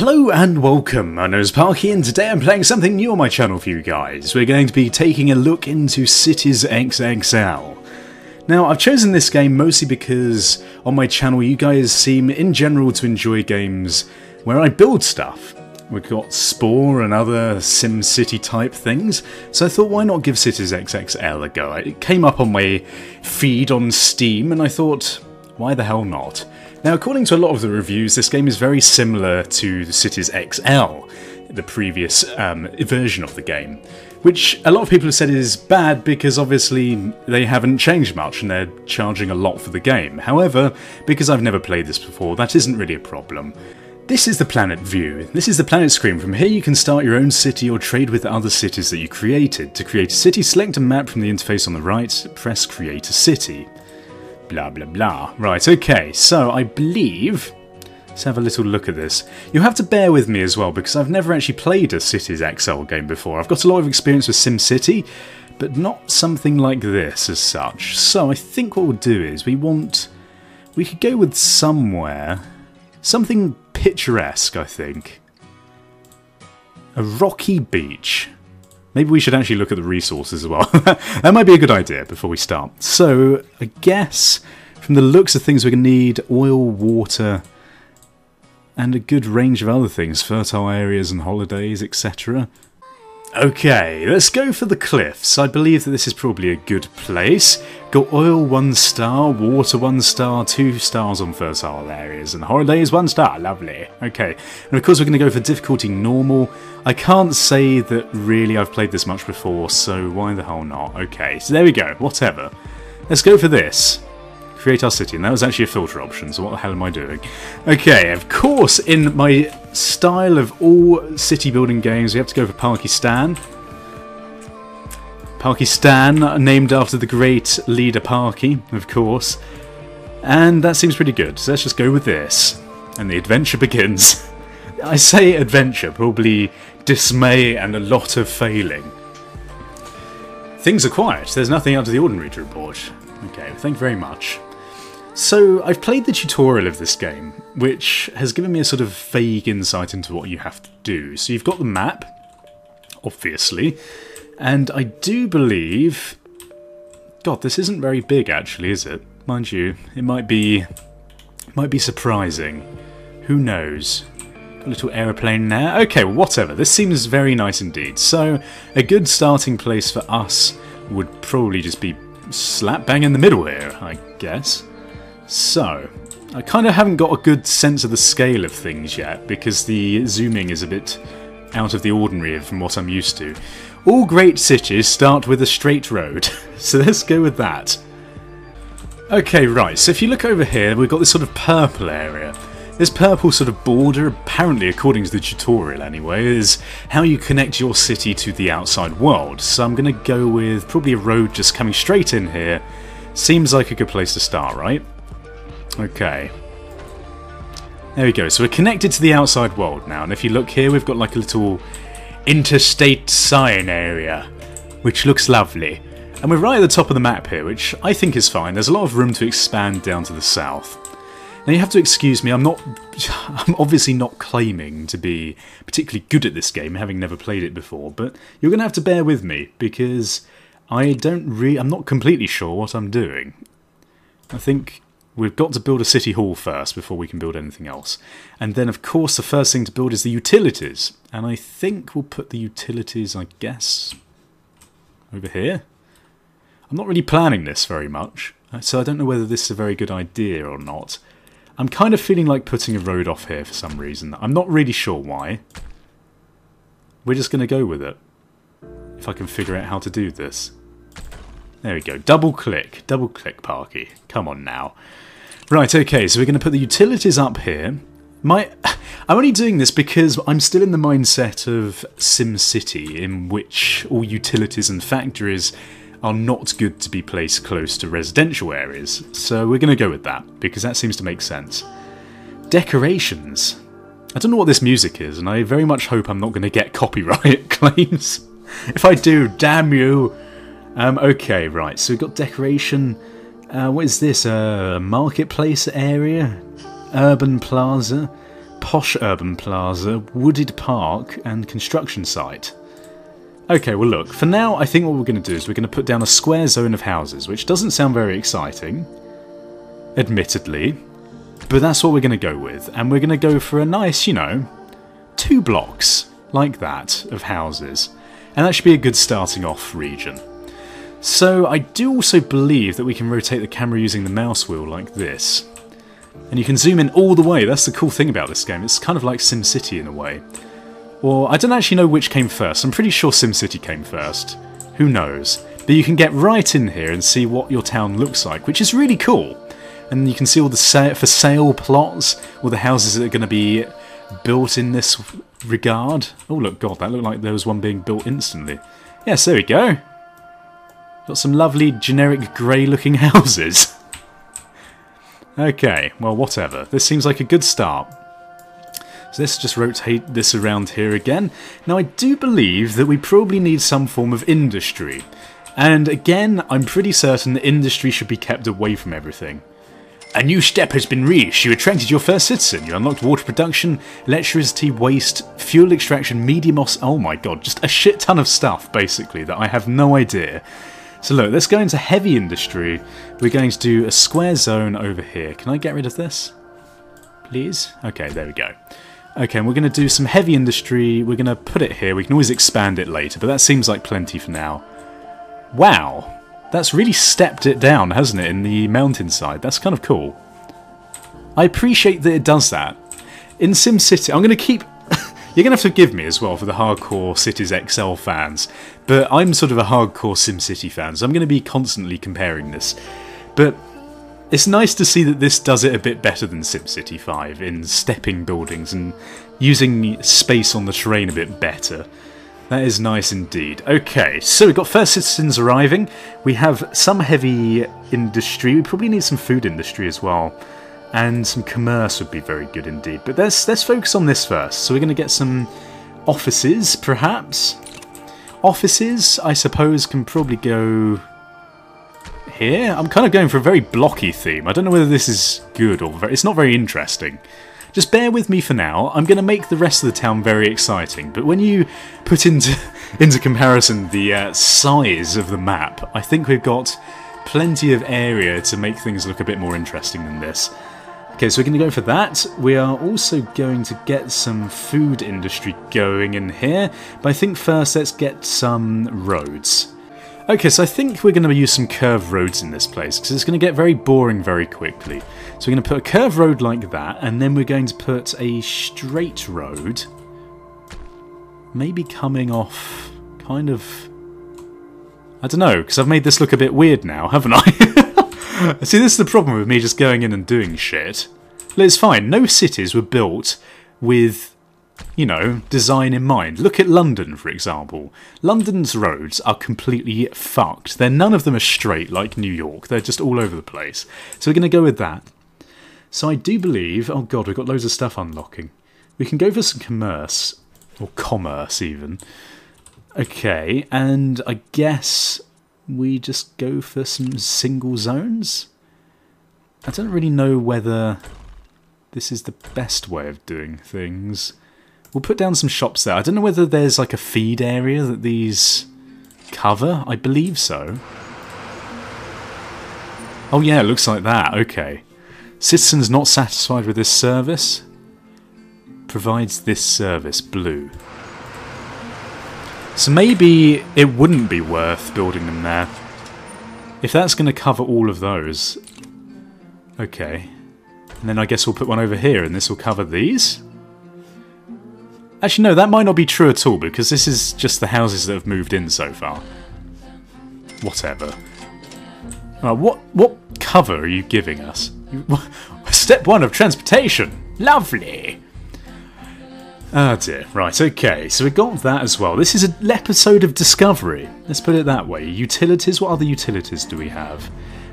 Hello and welcome, my name is Parky and today I'm playing something new on my channel for you guys. We're going to be taking a look into Cities XXL. Now I've chosen this game mostly because on my channel you guys seem in general to enjoy games where I build stuff. We've got Spore and other SimCity type things, so I thought why not give Cities XXL a go. It came up on my feed on Steam and I thought why the hell not. Now, according to a lot of the reviews, this game is very similar to the Cities XL, the previous version of the game, which a lot of people have said is bad because obviously they haven't changed much and they're charging a lot for the game. However, because I've never played this before, that isn't really a problem. This is the planet view. This is the planet screen. From here you can start your own city or trade with other cities that you created. To create a city, select a map from the interface on the right, press Create a City. Blah blah blah. Right, okay, so I believe... Let's have a little look at this. You'll have to bear with me as well because I've never actually played a Cities XL game before. I've got a lot of experience with SimCity, but not something like this as such. So I think what we'll do is we could go with something picturesque, I think. A rocky beach. Maybe we should actually look at the resources as well. That might be a good idea before we start. So, I guess, from the looks of things, we're going to need oil, water, and a good range of other things. Fertile areas and holidays, etc. Okay, let's go for the cliffs. I believe that this is probably a good place. Got oil 1 star, water 1 star, 2 stars on fertile areas, and holidays 1 star. Lovely. Okay, and of course we're going to go for difficulty normal. I can't say that really I've played this much before, so why the hell not? Okay, so there we go. Whatever. Let's go for this. Create our city, and that was actually a filter option, so what the hell am I doing? Okay, of course, in my style of all city building games, we have to go for Parkystan. Parkystan, named after the great leader Parky, of course. And that seems pretty good, so let's just go with this. And the adventure begins. I say adventure, probably dismay and a lot of failing. Things are quiet, there's nothing out of the ordinary to report. Okay, thank you very much. So, I've played the tutorial of this game, which has given me a sort of vague insight into what you have to do. So you've got the map, obviously, and I do believe... God, this isn't very big actually, is it? Mind you, it might be surprising. Who knows? Got a little aeroplane there. Okay, well, whatever. This seems very nice indeed. So, a good starting place for us would probably just be slap bang in the middle here, I guess. So, I kind of haven't got a good sense of the scale of things yet, because the zooming is a bit out of the ordinary from what I'm used to. All great cities start with a straight road, so let's go with that. Okay, right, so if you look over here, we've got this sort of purple area. This purple sort of border, apparently according to the tutorial anyway, is how you connect your city to the outside world. So I'm going to go with probably a road just coming straight in here. Seems like a good place to start, right? Okay. There we go. So we're connected to the outside world now. And if you look here, we've got like a little interstate sign area, which looks lovely. And we're right at the top of the map here, which I think is fine. There's a lot of room to expand down to the south. Now you have to excuse me, I'm obviously not claiming to be particularly good at this game, having never played it before, but you're going to have to bear with me, because I'm not completely sure what I'm doing. I think we've got to build a city hall first before we can build anything else. And then of course the first thing to build is the utilities, and I think we'll put the utilities, I guess, over here. I'm not really planning this very much, so I don't know whether this is a very good idea or not. I'm kind of feeling like putting a road off here for some reason. I'm not really sure why. We're just going to go with it. If I can figure out how to do this. There we go. Double click, Parky. Come on now. Right, okay, so we're going to put the utilities up here. I'm only doing this because I'm still in the mindset of SimCity, in which all utilities and factories are not good to be placed close to residential areas, so we're going to go with that, because that seems to make sense. Decorations. I don't know what this music is, and I very much hope I'm not going to get copyright claims. If I do, damn you! Okay, right, so we've got decoration. What is this? A marketplace area? Urban plaza? posh urban plaza, wooded park, and construction site. Okay, well look, for now I think what we're going to do is we're going to put down a square zone of houses, which doesn't sound very exciting, admittedly, but that's what we're going to go with, and we're going to go for a nice, you know, 2 blocks like that of houses, and that should be a good starting off region. So I do also believe that we can rotate the camera using the mouse wheel like this, and you can zoom in all the way. That's the cool thing about this game, it's kind of like SimCity in a way. Or, I don't actually know which came first. I'm pretty sure SimCity came first. Who knows? But you can get right in here and see what your town looks like, which is really cool. And you can see all the for sale plots, all the houses that are going to be built in this regard. Oh look, God, that looked like there was one being built instantly. Yes, there we go. Got some lovely generic grey looking houses. Okay, well whatever. This seems like a good start. So let's just rotate this around here again. Now I do believe that we probably need some form of industry. And again, I'm pretty certain that industry should be kept away from everything. A new step has been reached. You attracted your first citizen. You unlocked water production, electricity, waste, fuel extraction, medium oh my god, just a shit ton of stuff basically that I have no idea. So look, let's go into heavy industry. We're going to do a square zone over here. Can I get rid of this? Please? Okay, there we go. Okay, and we're going to do some heavy industry. We're going to put it here. We can always expand it later, but that seems like plenty for now. Wow, that's really stepped it down, hasn't it, in the mountainside? That's kind of cool. I appreciate that it does that. In SimCity, I'm going to keep... You're going to have to forgive me as well for the hardcore Cities XL fans, but I'm sort of a hardcore SimCity fan, so I'm going to be constantly comparing this. But it's nice to see that this does it a bit better than SimCity 5 in stepping buildings and using space on the terrain a bit better. That is nice indeed. Okay, so we've got first citizens arriving. We have some heavy industry. We probably need some food industry as well. And some commerce would be very good indeed. But let's focus on this first. So we're going to get some offices, perhaps. Offices, I suppose, can probably go... here. I'm kind of going for a very blocky theme. I don't know whether this is good or it's not very interesting. Just bear with me for now. I'm going to make the rest of the town very exciting, but when you put into comparison the size of the map, I think we've got plenty of area to make things look a bit more interesting than this. Okay, so we're going to go for that. We are also going to get some food industry going in here, but I think first let's get some roads. Okay, so I think we're going to use some curved roads in this place, because it's going to get very boring very quickly. So we're going to put a curved road like that, and then we're going to put a straight road, maybe coming off kind of... I don't know, because I've made this look a bit weird now, haven't I? See, this is the problem with me just going in and doing shit. Well, it's fine, no cities were built with... you know, design in mind. Look at London, for example. London's roads are completely fucked. None of them are straight like New York. They're just all over the place. So we're going to go with that. So I do believe... oh god, we've got loads of stuff unlocking. We can go for some commerce. Or commerce, even. Okay, and I guess we just go for some single zones? I don't really know whether this is the best way of doing things. We'll put down some shops there. I don't know whether there's like a feed area that these cover. I believe so. Oh yeah, it looks like that. Okay. Citizens not satisfied with this service provides this service, blue. So maybe it wouldn't be worth building them there. If that's going to cover all of those. Okay. And then I guess we'll put one over here and this will cover these. Actually, no, that might not be true at all, because this is just the houses that have moved in so far. Whatever. What cover are you giving us? Step 1 of transportation! Lovely! Oh dear. Right, okay, so we got that as well. This is an episode of Discovery. Let's put it that way. Utilities, what other utilities do we have?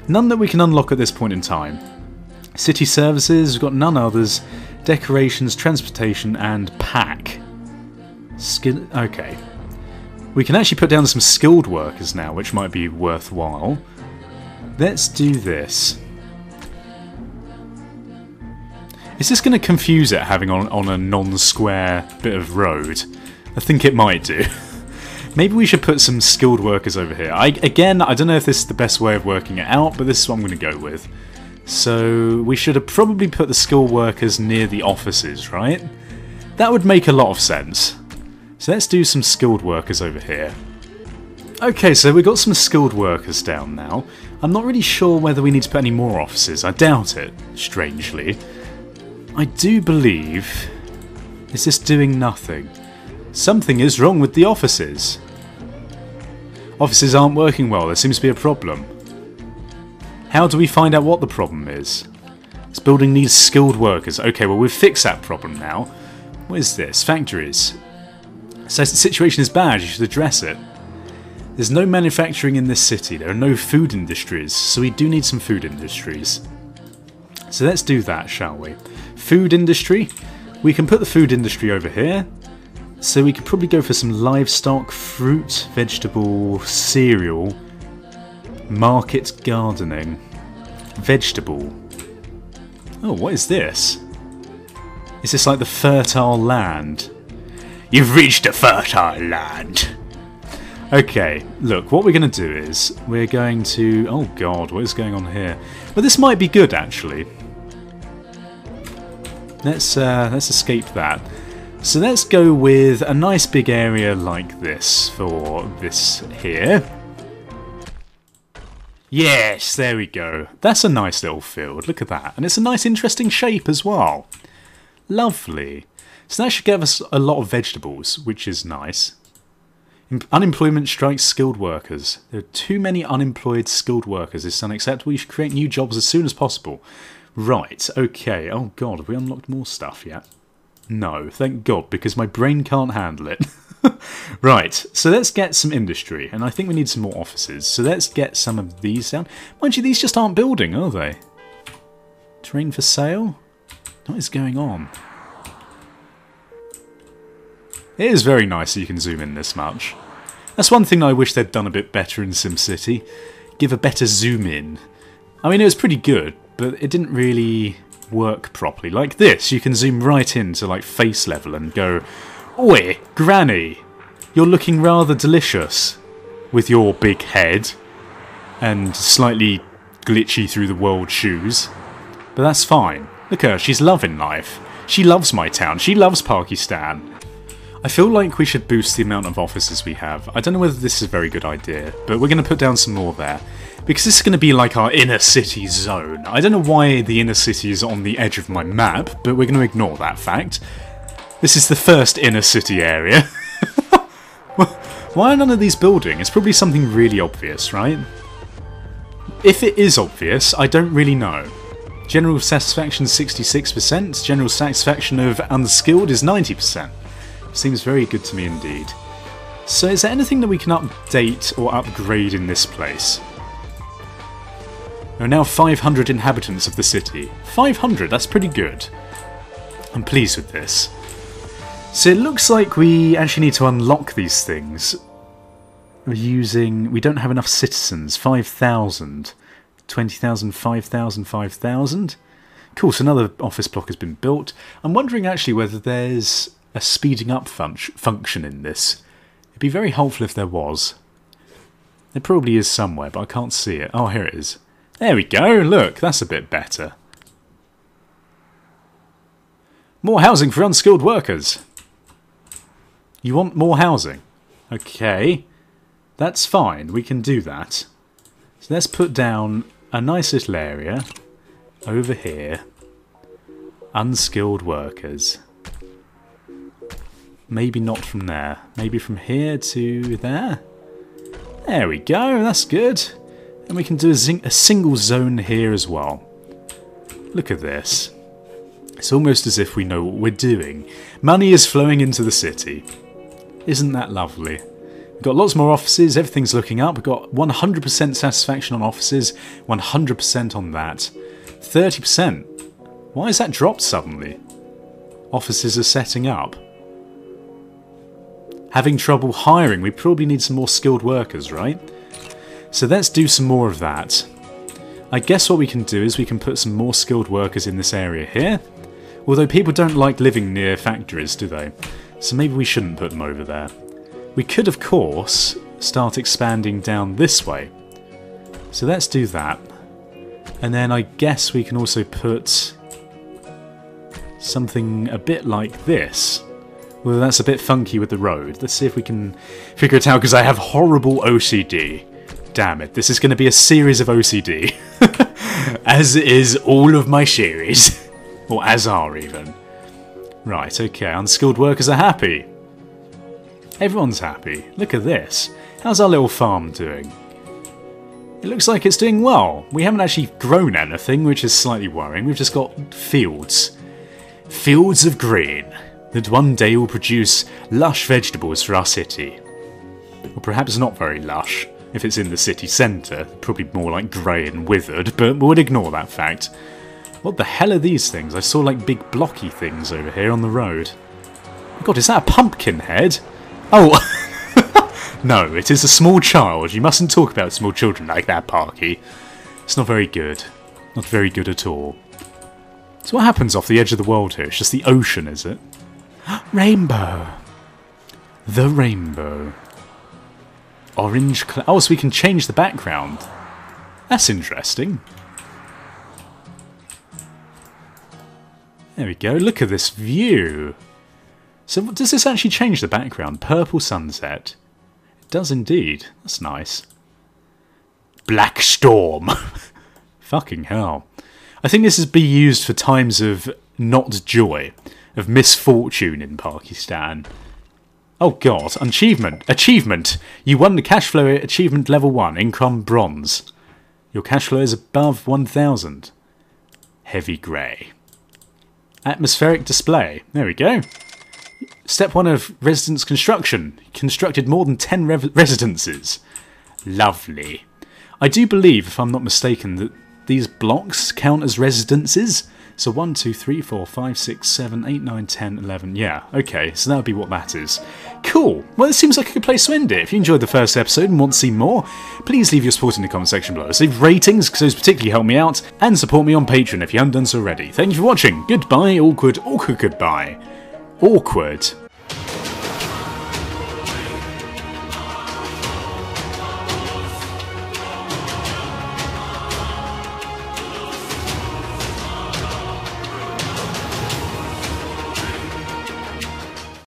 None that we can unlock at this point in time. City services, we've got none others. Decorations, transportation, and pack. Okay. We can actually put down some skilled workers now, which might be worthwhile. Let's do this. Is this going to confuse it having on a non-square bit of road? I think it might do. Maybe we should put some skilled workers over here. Again, I don't know if this is the best way of working it out, but this is what I'm going to go with. So we should have probably put the skilled workers near the offices, right? That would make a lot of sense. So let's do some skilled workers over here. Okay, so we've got some skilled workers down now. I'm not really sure whether we need to put any more offices. I doubt it, strangely. I do believe... Is this doing nothing? Something is wrong with the offices. Offices aren't working well. There seems to be a problem. How do we find out what the problem is? This building needs skilled workers. Okay, well we've fixed that problem now. What is this? Factories. It says the situation is bad. You should address it. There's no manufacturing in this city. There are no food industries. So we do need some food industries. So let's do that, shall we? Food industry. We can put the food industry over here. So we could probably go for some livestock, fruit, vegetable, cereal, market gardening, vegetable. Oh, what is this? Is this like the fertile land? You've reached a fertile land. Okay, look, what we're going to do is we're going to... Oh god, what is going on here? Well, this might be good, actually. Let's escape that. So let's go with a nice big area like this for this here. Yes, there we go. That's a nice little field. Look at that. And it's a nice interesting shape as well. Lovely. So that should give us a lot of vegetables, which is nice. Unemployment strikes skilled workers. There are too many unemployed skilled workers. This is unacceptable. You should create new jobs as soon as possible. Right, okay. Oh god, have we unlocked more stuff yet? No, thank god, because my brain can't handle it. Right, so let's get some industry, and I think we need some more offices. So let's get some of these down. Mind you, these just aren't building, are they? Terrain for sale? What is going on? It is very nice that you can zoom in this much. That's one thing I wish they'd done a bit better in SimCity. Give a better zoom in. I mean, it was pretty good, but it didn't really work properly. Like this, you can zoom right into like face level and go, "Oi, Granny, you're looking rather delicious with your big head and slightly glitchy through the world shoes." But that's fine. Look at her, she's loving life. She loves my town. She loves Parkystan. I feel like we should boost the amount of offices we have. I don't know whether this is a very good idea, but we're going to put down some more there. Because this is going to be like our inner city zone. I don't know why the inner city is on the edge of my map, but we're going to ignore that fact. This is the first inner city area. Why are none of these building? It's probably something really obvious, right? If it is obvious, I don't really know. General satisfaction 66%, general satisfaction of unskilled is 90%. Seems very good to me indeed. So is there anything that we can update or upgrade in this place? There are now 500 inhabitants of the city. 500, that's pretty good. I'm pleased with this. So it looks like we actually need to unlock these things. We don't have enough citizens. 5,000. 20,000, 5,000, 5,000. Cool, so another office block has been built. I'm wondering actually whether there's a speeding up function in this. It'd be very helpful if there was. There probably is somewhere, but I can't see it. Oh, here it is. There we go, look, that's a bit better. More housing for unskilled workers. You want more housing? Okay, that's fine, we can do that. So let's put down a nice little area over here. Unskilled workers. Maybe not from there. Maybe from here to there. There we go, that's good. And we can do a single zone here as well. Look at this. It's almost as if we know what we're doing. Money is flowing into the city. Isn't that lovely? We've got lots more offices, everything's looking up. We've got 100% satisfaction on offices, 100% on that. 30%. Why has that dropped suddenly? Offices are setting up. Having trouble hiring. We probably need some more skilled workers, right? So let's do some more of that. I guess what we can do is we can put some more skilled workers in this area here. Although people don't like living near factories, do they? So maybe we shouldn't put them over there. We could, of course, start expanding down this way. So let's do that. And then I guess we can also put something a bit like this. Well, that's a bit funky with the road. Let's see if we can figure it out, because I have horrible OCD. Damn it, this is going to be a series of OCD. As is all of my series. Or as are, even. Right, okay, unskilled workers are happy. Everyone's happy. Look at this. How's our little farm doing? It looks like it's doing well. We haven't actually grown anything, which is slightly worrying. We've just got fields. Fields of green that one day will produce lush vegetables for our city. Or perhaps not very lush, if it's in the city centre. Probably more like grey and withered, but we'll ignore that fact. What the hell are these things? I saw like big blocky things over here on the road. Oh God, is that a pumpkin head? Oh! No, it is a small child. You mustn't talk about small children like that, Parky. It's not very good. Not very good at all. So what happens off the edge of the world here? It's just the ocean, is it? Rainbow! The rainbow. Orange oh, so we can change the background. That's interesting. There we go, look at this view. So does this actually change the background? Purple sunset. It does indeed. That's nice. Black storm. Fucking hell. I think this is be used for times of not joy, of misfortune in Parkystan. Oh God, achievement. Achievement. You won the cash flow achievement level 1, income bronze. Your cash flow is above 1,000. Heavy grey. Atmospheric display. There we go. Step 1 of residence construction. Constructed more than 10 residences. Lovely. I do believe, if I'm not mistaken, that these blocks count as residences. So 1, 2, 3, 4, 5, 6, 7, 8, 9, 10, 11. Yeah, okay, so that would be what that is. Cool. Well, it seems like a good place to end it. If you enjoyed the first episode and want to see more, please leave your support in the comment section below. Leave ratings, because those particularly help me out, and support me on Patreon if you haven't done so already. Thank you for watching. Goodbye, awkward, awkward goodbye. Awkward.